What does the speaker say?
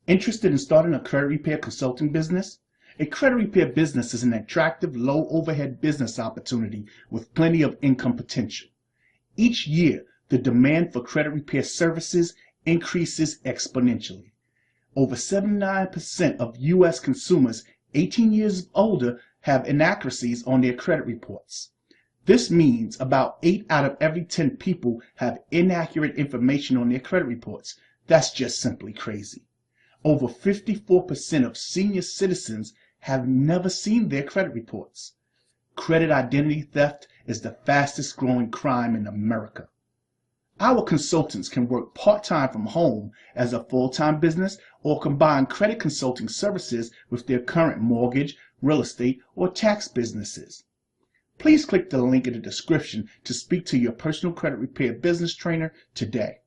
Interested in starting a credit repair consulting business? A credit repair business is an attractive, low-overhead business opportunity with plenty of income potential. Each year, the demand for credit repair services increases exponentially. Over 79% of U.S. consumers 18 years older have inaccuracies on their credit reports. This means about 8 out of every 10 people have inaccurate information on their credit reports. That's just simply crazy. Over 54% of senior citizens have never seen their credit reports. Credit identity theft is the fastest growing crime in America. Our consultants can work part-time from home as a full-time business or combine credit consulting services with their current mortgage, real estate, or tax businesses. Please click the link in the description to speak to your personal credit repair business trainer today.